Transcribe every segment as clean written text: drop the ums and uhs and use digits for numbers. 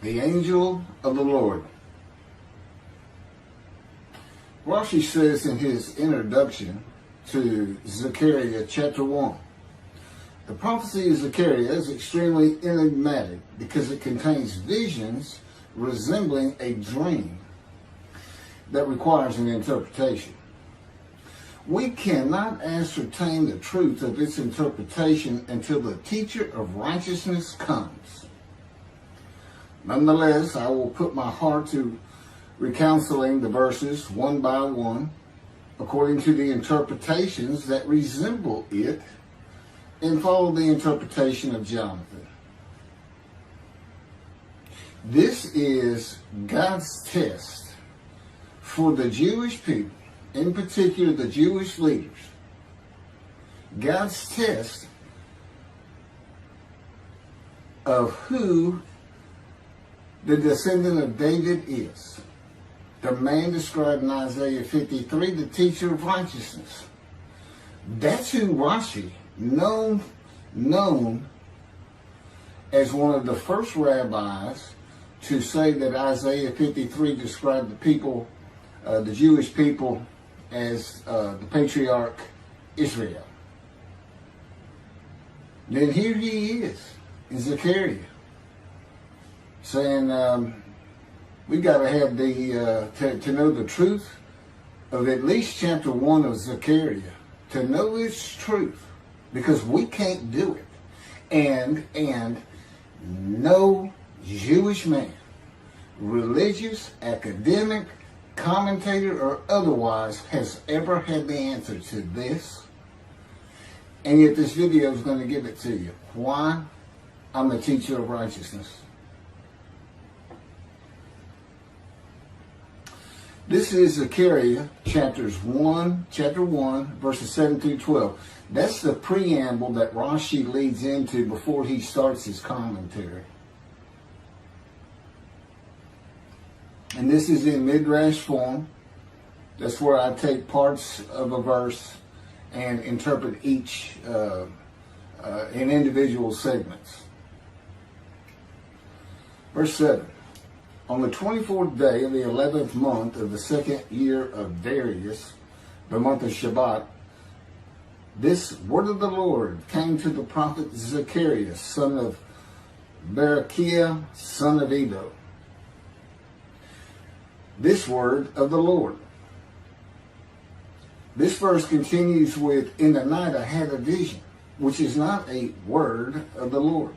The angel of the Lord. Rashi says in his introduction to Zechariah Chapter One, the prophecy of Zechariah is extremely enigmatic because it contains visions resembling a dream that requires an interpretation. We cannot ascertain the truth of its interpretation until the teacher of righteousness comes. Nonetheless, I will put my heart to reconciling the verses one by one according to the interpretations that resemble it and follow the interpretation of Jonathan. This is God's test for the Jewish people, in particular the Jewish leaders. God's test of who the descendant of David is. The man described in Isaiah 53, the teacher of righteousness. That's who Rashi, known as one of the first rabbis to say that Isaiah 53 described the people, the Jewish people, as the patriarch Israel. Then here he is in Zechariah saying, we got to have to know the truth of at least chapter 1 of Zechariah, to know its truth, because we can't do it. And no Jewish man, religious, academic, commentator, or otherwise, has ever had the answer to this. And yet this video is going to give it to you. Why? I'm the teacher of righteousness. This is Zechariah chapter 1, verses 7 through 12. That's the preamble that Rashi leads into before he starts his commentary. And this is in Midrash form. That's where I take parts of a verse and interpret each in individual segments. Verse 7. On the 24th day of the 11th month of the second year of Darius, the month of Shebat, this word of the Lord came to the prophet Zechariah, son of Berechiah, son of Iddo. This word of the Lord. This verse continues with, in the night I had a vision, which is not a word of the Lord.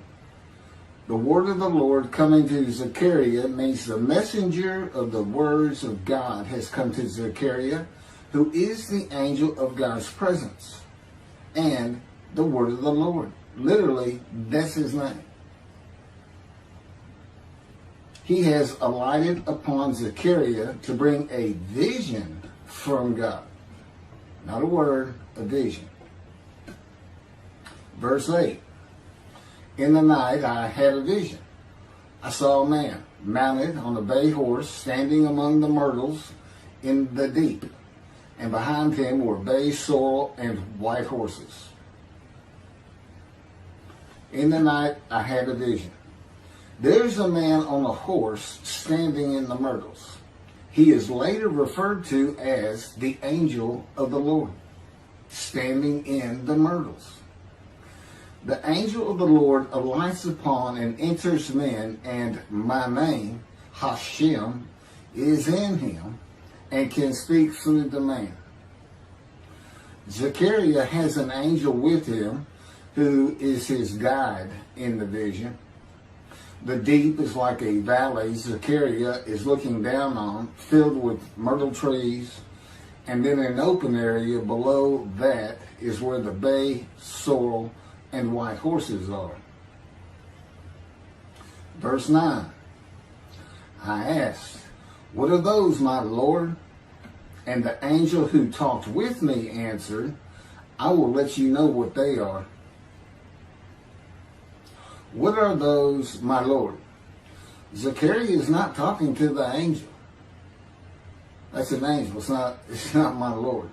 The word of the Lord coming to Zechariah means the messenger of the words of God has come to Zechariah, who is the angel of God's presence, and the word of the Lord. Literally, that's his name. He has alighted upon Zechariah to bring a vision from God. Not a word, a vision. Verse 8. In the night I had a vision. I saw a man mounted on a bay horse standing among the myrtles in the deep, and behind him were bay, sorrel, and white horses. In the night I had a vision. There's a man on a horse standing in the myrtles. He is later referred to as the angel of the Lord, standing in the myrtles. The angel of the Lord alights upon and enters men, and my name, Hashem, is in him and can speak through the man. Zechariah has an angel with him who is his guide in the vision. The deep is like a valley Zechariah is looking down on, filled with myrtle trees, and then an open area below that is where the bay, sorrel, and white horses are. Verse 9. I asked, what are those, my Lord? And the angel who talked with me answered, I will let you know what they are. What are those, my Lord? Zechariah is not talking to the angel. That's an angel. It's not my Lord.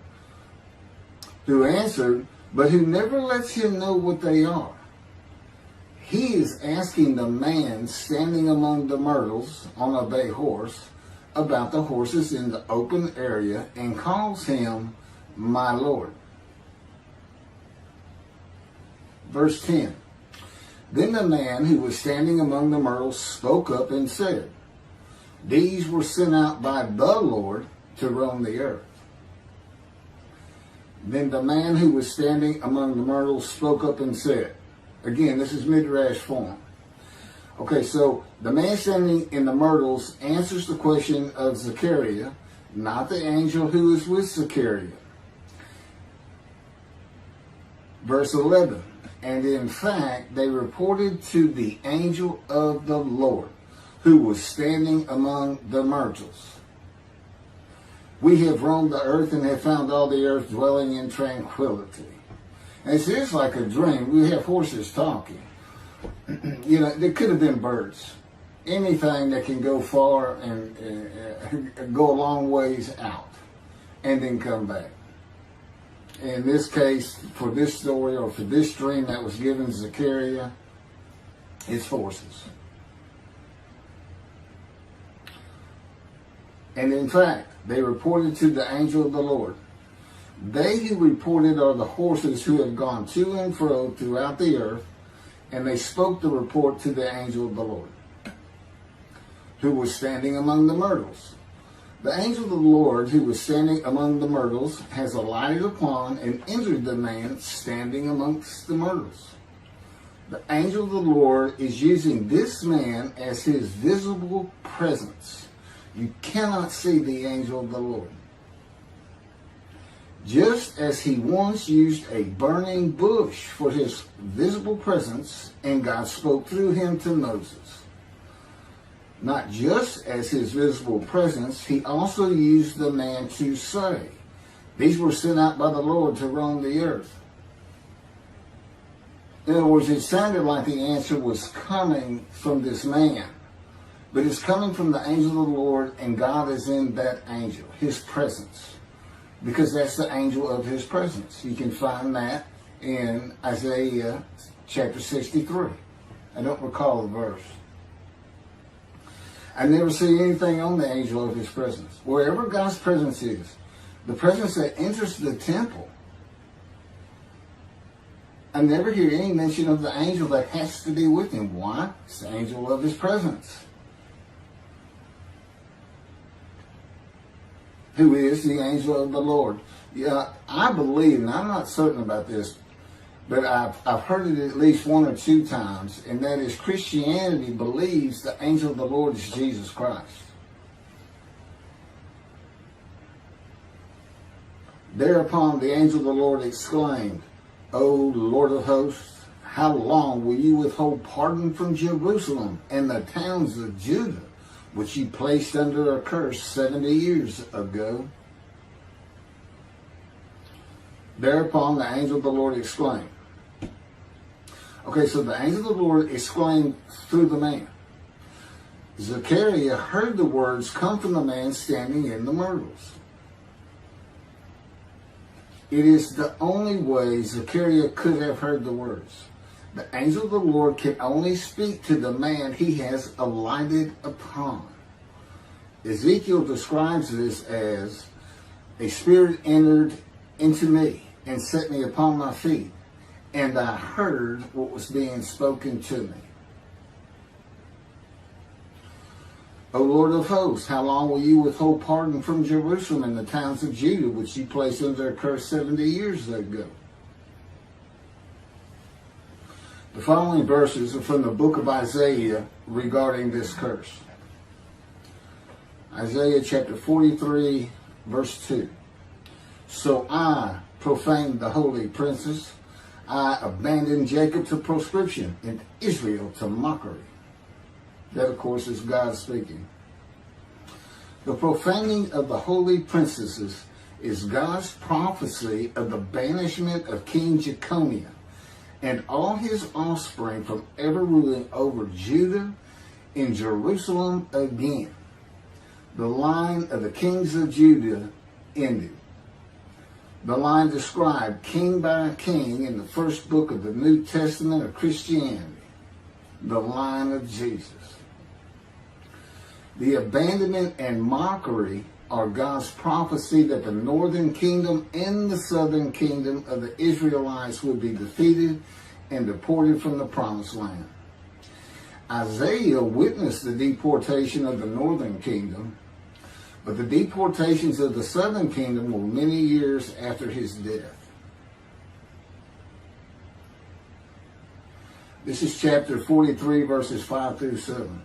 Who answered, but who never lets him know what they are. he is asking the man standing among the myrtles on a bay horse about the horses in the open area and calls him my Lord. Verse 10. Then the man who was standing among the myrtles spoke up and said, these were sent out by the Lord to roam the earth. Then the man who was standing among the myrtles spoke up and said, again, this is Midrash form. Okay, so the man standing in the myrtles answers the question of Zechariah, not the angel who is with Zechariah. Verse 11, and in fact, they reported to the angel of the Lord, who was standing among the myrtles. We have roamed the earth and have found all the earth dwelling in tranquility. And it's just like a dream. We have horses talking. You know, there could have been birds. Anything that can go far and go a long ways out and then come back. In this case, for this story or for this dream that was given Zechariah, it's horses. And in fact, they reported to the angel of the Lord. They who reported are the horses who have gone to and fro throughout the earth, and they spoke the report to the angel of the Lord, who was standing among the myrtles. The angel of the Lord, who was standing among the myrtles, has alighted upon and entered the man standing amongst the myrtles. The angel of the Lord is using this man as his visible presence. You cannot see the angel of the Lord. Just as he once used a burning bush for his visible presence, and God spoke through him to Moses. Not just as his visible presence, he also used the man to say, these were sent out by the Lord to roam the earth. In other words, it sounded like the answer was coming from this man. But it's coming from the angel of the Lord, and God is in that angel, his presence. Because that's the angel of his presence. You can find that in Isaiah chapter 63. I don't recall the verse. I never see anything on the angel of his presence. Wherever God's presence is, the presence that enters the temple, I never hear any mention of the angel that has to be with him. Why? It's the angel of his presence, who is the angel of the Lord. Yeah, I believe, and I'm not certain about this, but I've heard it at least one or two times, and that is Christianity believes the angel of the Lord is Jesus Christ. Thereupon the angel of the Lord exclaimed, O Lord of hosts, how long will you withhold pardon from Jerusalem and the towns of Judah, which you placed under a curse 70 years ago? Thereupon the angel of the Lord exclaimed. Okay, so the angel of the Lord exclaimed through the man. Zechariah heard the words come from the man standing in the myrtles. It is the only way Zechariah could have heard the words. The angel of the Lord can only speak to the man he has alighted upon. Ezekiel describes this as, a spirit entered into me and set me upon my feet, and I heard what was being spoken to me. O Lord of hosts, how long will you withhold pardon from Jerusalem and the towns of Judah, which you placed under a curse 70 years ago? The following verses are from the book of Isaiah regarding this curse. Isaiah chapter 43, verse 2. So I profaned the holy princes. I abandoned Jacob to proscription and Israel to mockery. That, of course, is God speaking. The profaning of the holy princesses is God's prophecy of the banishment of King Jeconiah and all his offspring from ever ruling over Judah and Jerusalem again. The line of the kings of Judah ended. The line described king by king in the first book of the New Testament of Christianity. the line of Jesus. The abandonment and mockery are God's prophecy that the northern kingdom and the southern kingdom of the Israelites would be defeated and deported from the promised land. Isaiah witnessed the deportation of the northern kingdom, but the deportations of the southern kingdom were many years after his death. This is chapter 43, verses 5 through 7.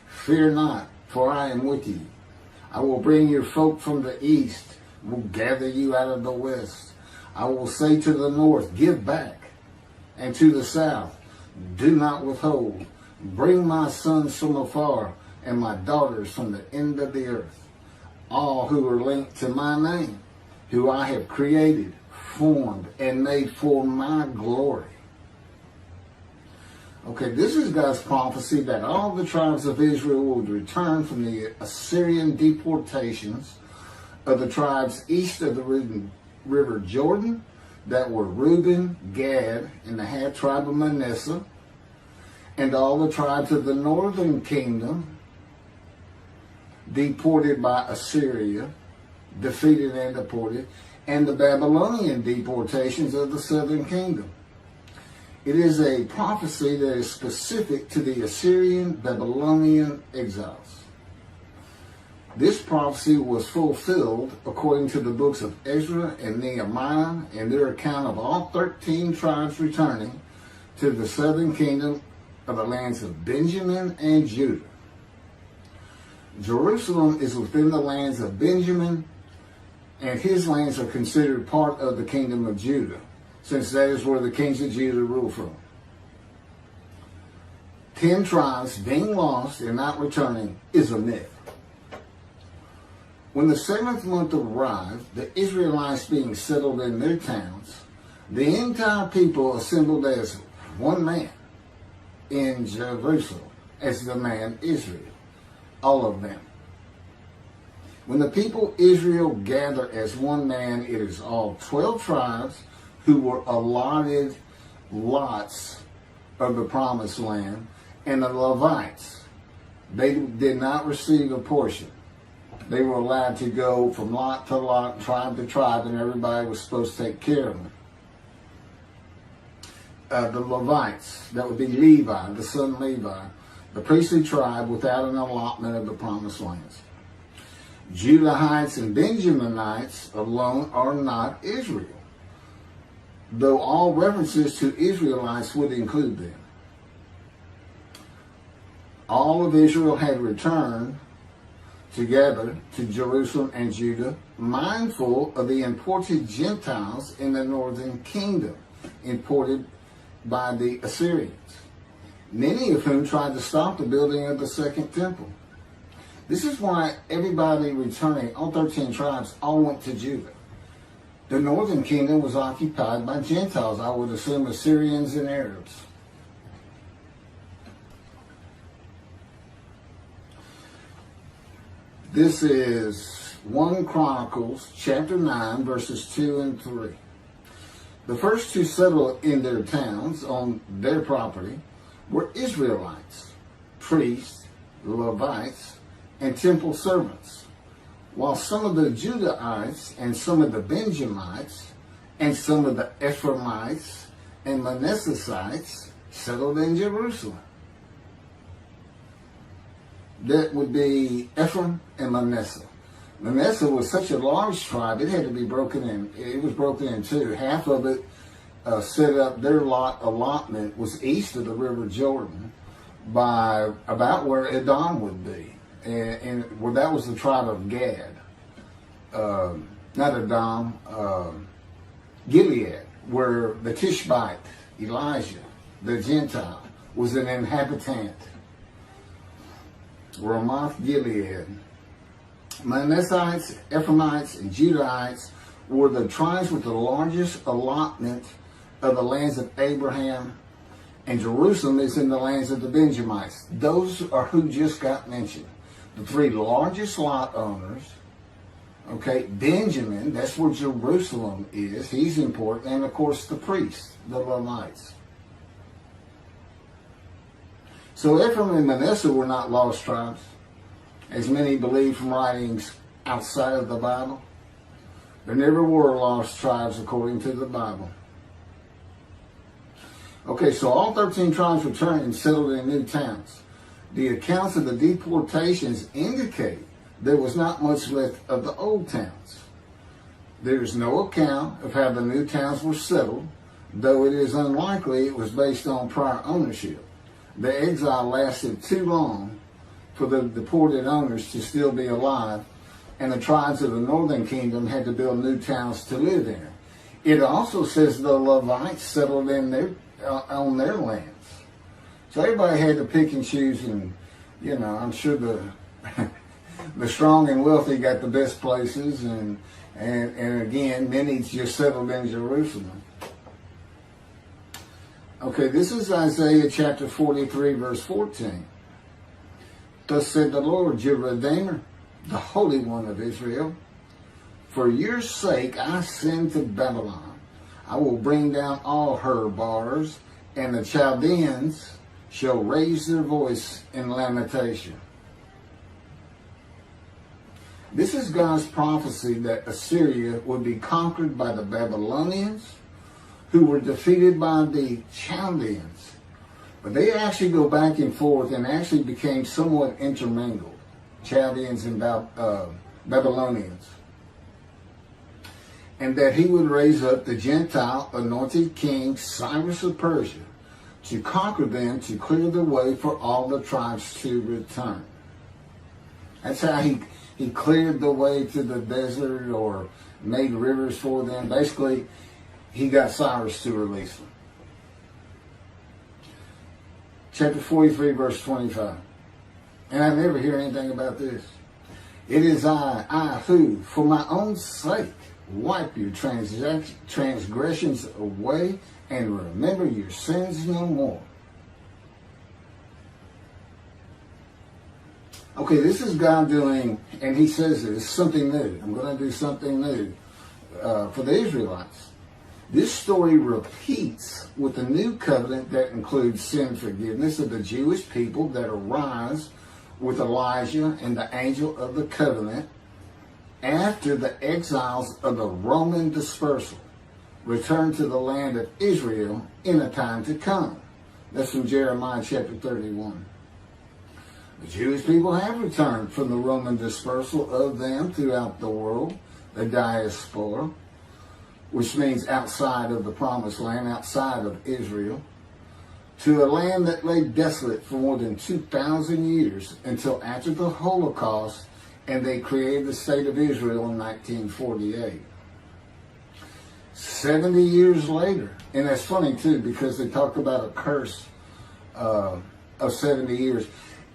Fear not, for I am with you. I will bring your folk from the east, will gather you out of the west. I will say to the north, give back, and to the south, do not withhold. Bring my sons from afar, and my daughters from the end of the earth, all who are linked to my name, who I have created, formed, and made for my glory. Okay, this is God's prophecy that all the tribes of Israel would return from the Assyrian deportations of the tribes east of the river Jordan, that were Reuben, Gad, and the half tribe of Manasseh, and all the tribes of the northern kingdom deported by Assyria, defeated and deported, and the Babylonian deportations of the southern kingdom. It is a prophecy that is specific to the Assyrian Babylonian exiles. This prophecy was fulfilled according to the books of Ezra and Nehemiah and their account of all 13 tribes returning to the southern kingdom of the lands of Benjamin and Judah. Jerusalem is within the lands of Benjamin, and his lands are considered part of the kingdom of Judah, since that is where the kings of Judah rule from. 10 tribes being lost and not returning is a myth. When the 7th month arrived, the Israelites being settled in their towns, the entire people assembled as one man in Jerusalem, as the man Israel, all of them. When the people Israel gather as one man, it is all 12 tribes who were allotted lots of the promised land, and the Levites. They did not receive a portion. They were allowed to go from lot to lot, tribe to tribe, and everybody was supposed to take care of them. The Levites, that would be Levi, the son Levi, the priestly tribe without an allotment of the promised lands. Judahites and Benjaminites alone are not Israel, though all references to Israelites would include them. All of Israel had returned together to Jerusalem and Judah, mindful of the imported Gentiles in the northern kingdom, imported by the Assyrians, many of whom tried to stop the building of the second temple. This is why everybody returning, all 13 tribes, all went to Judah. The northern kingdom was occupied by Gentiles, I would assume Assyrians and Arabs. This is 1 Chronicles chapter 9, verses 2 and 3. The first to settle in their towns on their property were Israelites, priests, Levites, and temple servants, while some of the Judahites and some of the Benjamites and some of the Ephraimites and Manassesites settled in Jerusalem. That would be Ephraim and Manasseh. Manasseh was such a large tribe, it had to be broken in. It was broken in two. Half of it set up, their allotment was east of the river Jordan by about where Edom would be. And well, that was the tribe of Gad. Not Edom, Gilead, where the Tishbite, Elijah, the Gentile, was an inhabitant. Ramoth Gilead. Manassites, Ephraimites, and Judahites were the tribes with the largest allotment of the lands of Abraham, and Jerusalem is in the lands of the Benjamites. Those are who just got mentioned. The three largest lot owners. Okay, Benjamin, that's where Jerusalem is. He's important. And of course the priests, the Levites. So Ephraim and Manasseh were not lost tribes, as many believe from writings outside of the Bible. There never were lost tribes according to the Bible. Okay, so all 13 tribes returned and settled in new towns. The accounts of the deportations indicate there was not much left of the old towns. There is no account of how the new towns were settled, though it is unlikely it was based on prior ownership. The exile lasted too long for the deported owners to still be alive, and the tribes of the northern kingdom had to build new towns to live in. It also says the Levites settled in on their lands. So everybody had to pick and choose, and I'm sure the strong and wealthy got the best places, and again, many just settled in Jerusalem. Okay, this is Isaiah chapter 43, verse 14. Thus said the Lord, your Redeemer, the Holy One of Israel, for your sake I send to Babylon. I will bring down all her bars, and the Chaldeans shall raise their voice in lamentation. This is God's prophecy that Assyria would be conquered by the Babylonians, who were defeated by the Chaldeans. But they actually go back and forth and actually became somewhat intermingled, Chaldeans and Babylonians. And that he would raise up the Gentile anointed king Cyrus of Persia to conquer them, to clear the way for all the tribes to return. That's how he cleared the way to the desert or made rivers for them. Basically, he got Cyrus to release them. Chapter 43, verse 25. And I never hear anything about this. It is I who, for my own sake, wipe your transgressions away and remember your sins no more. Okay, this is God doing, and he says this, something new. I'm going to do something new for the Israelites. This story repeats with the new covenant that includes sin forgiveness of the Jewish people that arise with Elijah and the angel of the covenant after the exiles of the Roman dispersal return to the land of Israel in a time to come. That's from Jeremiah chapter 31. The Jewish people have returned from the Roman dispersal of them throughout the world, the diaspora, which means outside of the promised land, outside of Israel, to a land that lay desolate for more than 2,000 years until after the Holocaust, and they created the state of Israel in 1948. 70 years later, and that's funny too, because they talk about a curse of 70 years.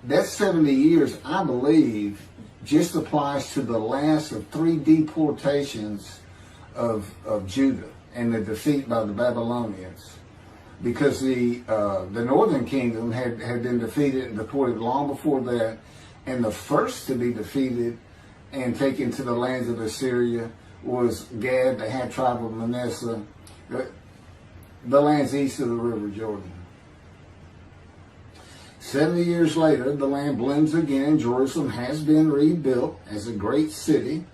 That 70 years, I believe, just applies to the last of 3 deportations of Judah and the defeat by the Babylonians, because the northern kingdom had been defeated and deported long before that, and the first to be defeated and taken to the lands of Assyria was Gad, the half tribe of Manasseh, the lands east of the river Jordan. 70 years later, the land blooms again. Jerusalem has been rebuilt as a great city,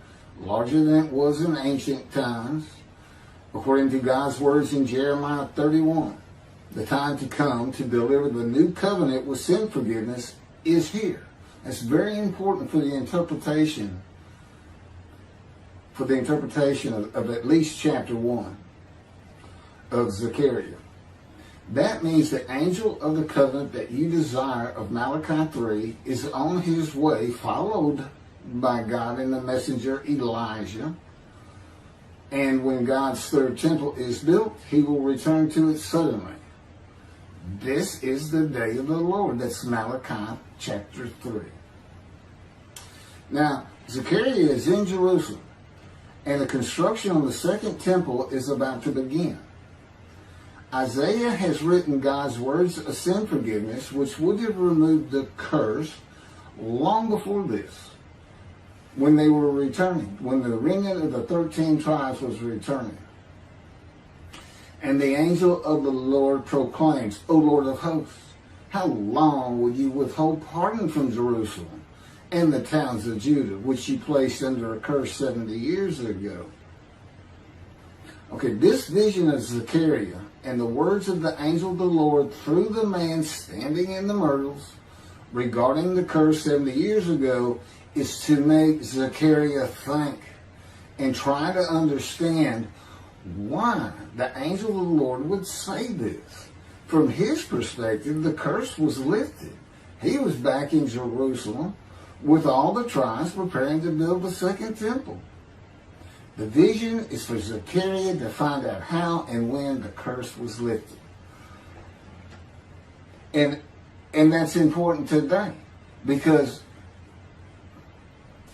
larger than it was in ancient times. According to God's words in Jeremiah 31, the time to come to deliver the new covenant with sin forgiveness is here. That's very important for the interpretation of at least chapter 1 of Zechariah. That means the angel of the covenant that you desire of Malachi 3 is on his way, followed by God and the messenger Elijah. And when God's third temple is built, he will return to it suddenly. This is the day of the Lord. That's Malachi chapter 3. Now, Zechariah is in Jerusalem, and the construction on the second temple is about to begin. Isaiah has written God's words of sin forgiveness, which would have removed the curse long before this, when they were returning, when the remnant of the 13 tribes was returning. And the angel of the Lord proclaims, O Lord of hosts, how long will you withhold pardon from Jerusalem and the towns of Judah, which you placed under a curse 70 years ago? Okay, this vision of Zechariah and the words of the angel of the Lord through the man standing in the myrtles regarding the curse 70 years ago is to make Zechariah think and try to understand why the angel of the Lord would say this. From his perspective, the curse was lifted. He was back in Jerusalem with all the tribes preparing to build the second temple. The vision is for Zechariah to find out how and when the curse was lifted. And that's important today, because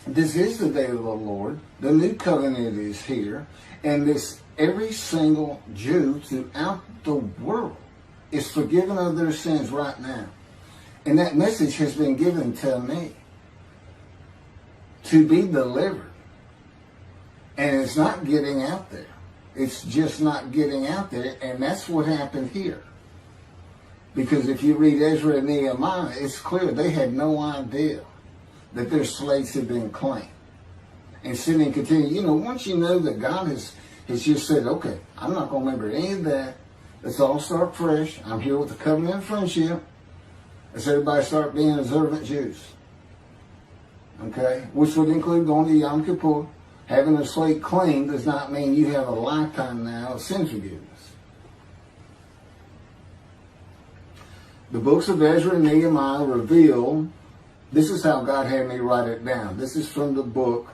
this is the day of the Lord. The new covenant is here, and every single Jew throughout the world is forgiven of their sins right now. And that message has been given to me to be delivered. And it's not getting out there. It's just not getting out there. And that's what happened here. Because if you read Ezra and Nehemiah, it's clear they had no idea that their slates had been claimed. And sin and continue. Once you know that God has just said, okay, I'm not going to remember any of that. Let's all start fresh. I'm here with the covenant of friendship. Let's everybody start being observant Jews. Okay? Which would include going to Yom Kippur. Having a slate clean does not mean you have a lifetime now of sin forgiveness. The books of Ezra and Nehemiah reveal, this is how God had me write it down. This is from the book,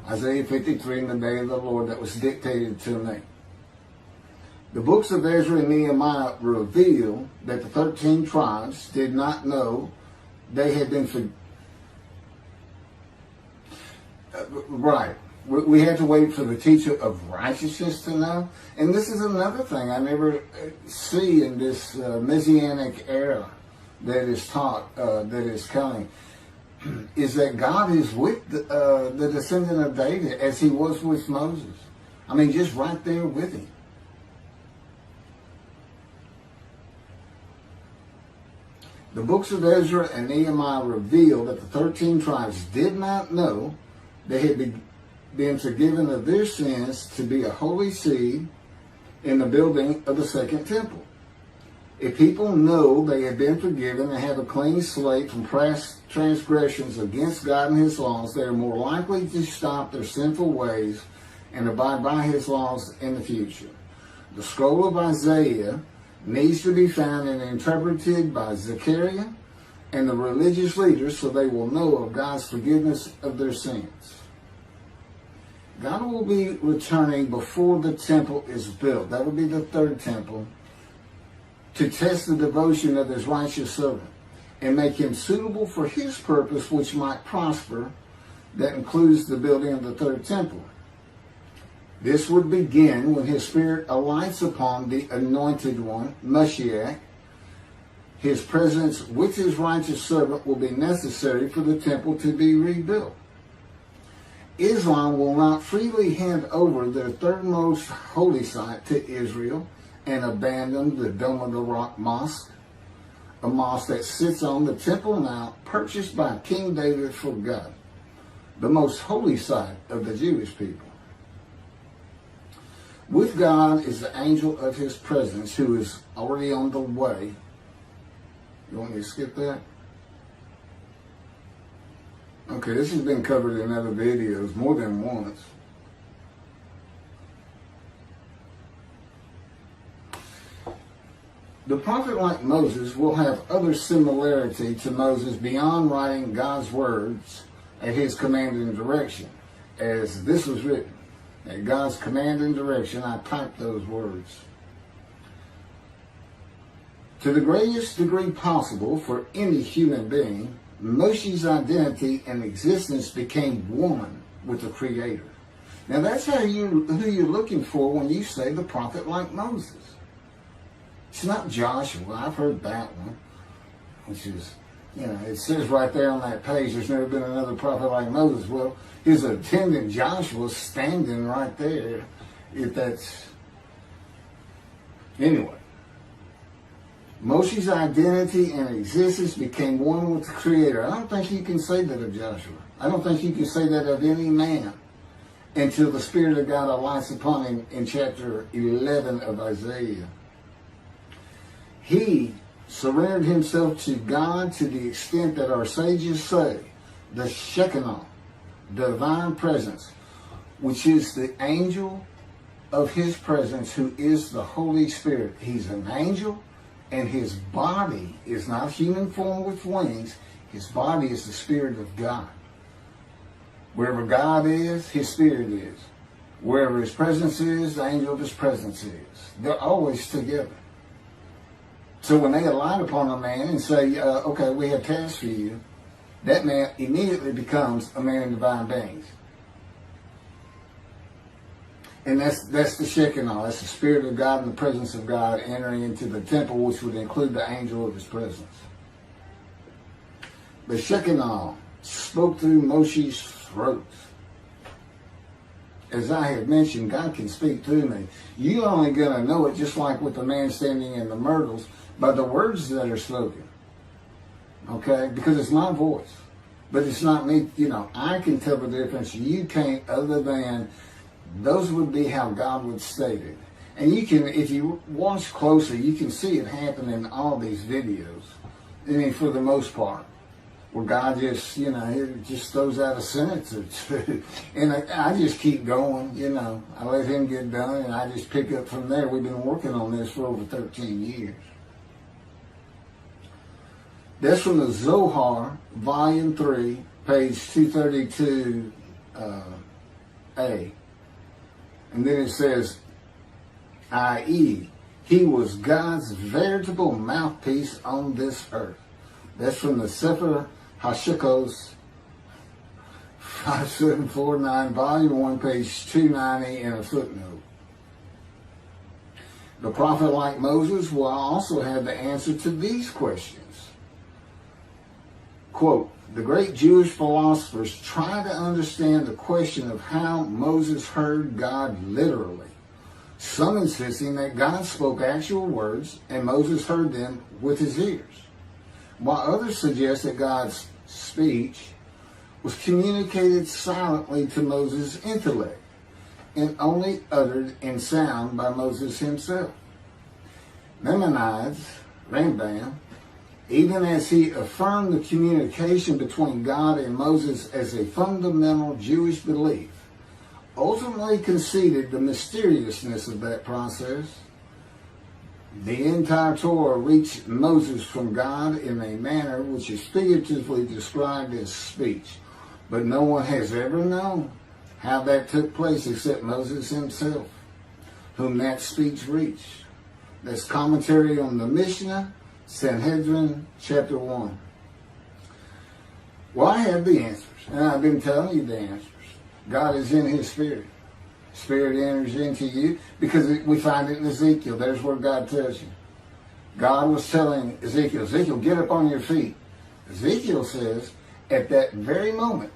Isaiah 53, in the day of the Lord, that was dictated to me. The books of Ezra and Nehemiah reveal that the 13 tribes did not know they had been right. We had to wait for the teacher of righteousness to know. And this is another thing I never see in this Messianic era that is taught, that is coming, is that God is with the descendant of David as he was with Moses. I mean, just right there with him. The books of Ezra and Nehemiah reveal that the 13 tribes did not know they had been forgiven of their sins to be a holy seed in the building of the second temple. If people know they have been forgiven and have a clean slate from past transgressions against God and his laws, they are more likely to stop their sinful ways and abide by his laws in the future. The scroll of Isaiah needs to be found and interpreted by Zechariah and the religious leaders so they will know of God's forgiveness of their sins. God will be returning before the temple is built. That will be the third temple, to test the devotion of his righteous servant and make him suitable for his purpose, which might prosper. That includes the building of the third temple. This would begin when his spirit alights upon the anointed one, Moshiach. His presence with his righteous servant will be necessary for the temple to be rebuilt. Islam will not freely hand over their third most holy site to Israel and abandon the Dome of the Rock Mosque, a mosque that sits on the Temple Mount purchased by King David for God, the most holy site of the Jewish people. With God is the angel of his presence who is already on the way. You want me to skip that? Okay, this has been covered in other videos more than once. The prophet like Moses will have other similarity to Moses beyond writing God's words at his command and direction. As this was written, at God's command and direction, I typed those words. To the greatest degree possible for any human being, Moshe's identity and existence became one with the Creator. Now that's who you're looking for when you say the prophet like Moses. It's not Joshua. I've heard that one, which is, it says right there on that page, there's never been another prophet like Moses. Well, his attendant Joshua standing right there, if that's, anyway. Moshe's identity and existence became one with the Creator. I don't think you can say that of Joshua. I don't think you can say that of any man until the Spirit of God alights upon him in chapter 11 of Isaiah. He surrendered himself to God to the extent that our sages say the Shekinah, divine presence, which is the angel of his presence, who is the Holy Spirit. He's an angel, and his body is not human form with wings. His body is the Spirit of God. Wherever God is, his Spirit is. Wherever his presence is, the angel of his presence is. They're always together. So when they alight upon a man and say, okay, we have tasks for you, that man immediately becomes a man in divine beings. And that's the Shekinah. That's the Spirit of God and the presence of God entering into the temple, which would include the angel of his presence. The Shekinah spoke through Moshe's throat. As I have mentioned, God can speak through me. You're only going to know it, just like with the man standing in the myrtles, by the words that are spoken. Okay? Because it's my voice. But it's not me. You know, I can tell the difference. You can't, other than those would be how God would state it. And you can, if you watch closely, you can see it happen in all these videos. I mean, for the most part. Where God just, you know, it just throws out a sentence or two. And I just keep going, you know. I let him get done and I just pick up from there. We've been working on this for over 13 years. That's from the Zohar, Volume 3, page 232A. And then it says, i.e., he was God's veritable mouthpiece on this earth. That's from the Sefer Hashikos 5749, Volume 1, page 290, and a footnote. The prophet, like Moses, will also have the answer to these questions. Quote, the great Jewish philosophers try to understand the question of how Moses heard God literally, some insisting that God spoke actual words and Moses heard them with his ears, while others suggest that God's speech was communicated silently to Moses' intellect and only uttered in sound by Moses himself. Maimonides, Rambam, even as he affirmed the communication between God and Moses as a fundamental Jewish belief, ultimately conceded the mysteriousness of that process. The entire Torah reached Moses from God in a manner which is figuratively described as speech, but no one has ever known how that took place except Moses himself, whom that speech reached. That's commentary on the Mishnah, Sanhedrin, Chapter 1. Well, I have the answers, and I've been telling you the answers. God is in his Spirit. Spirit enters into you because we find it in Ezekiel. There's where God tells you. God was telling Ezekiel, Ezekiel, get up on your feet. Ezekiel says, at that very moment,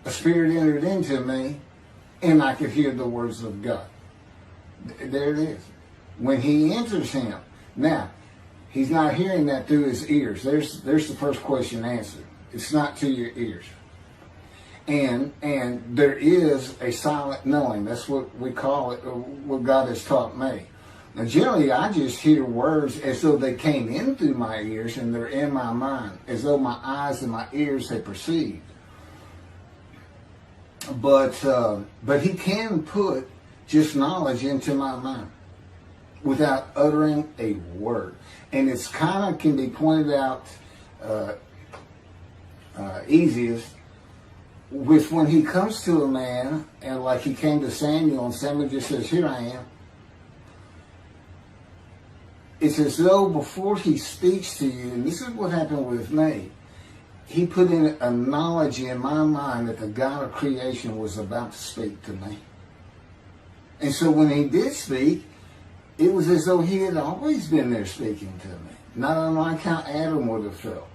a spirit entered into me and I could hear the words of God. There it is. When he enters him. Now, he's not hearing that through his ears. There's the first question answered. It's not to your ears. And there is a silent knowing. That's what we call it, what God has taught me. Now, generally, I just hear words as though they came in through my ears and they're in my mind, as though my eyes and my ears have perceived. But he can put just knowledge into my mind without uttering a word. And it's kind of can be pointed out easiest with when he comes to a man, and like he came to Samuel, and Samuel just says, here I am. It's as though before he speaks to you, and this is what happened with me, he put in a knowledge in my mind that the God of creation was about to speak to me. And so when he did speak, it was as though he had always been there speaking to me. Not unlike how Adam would have felt.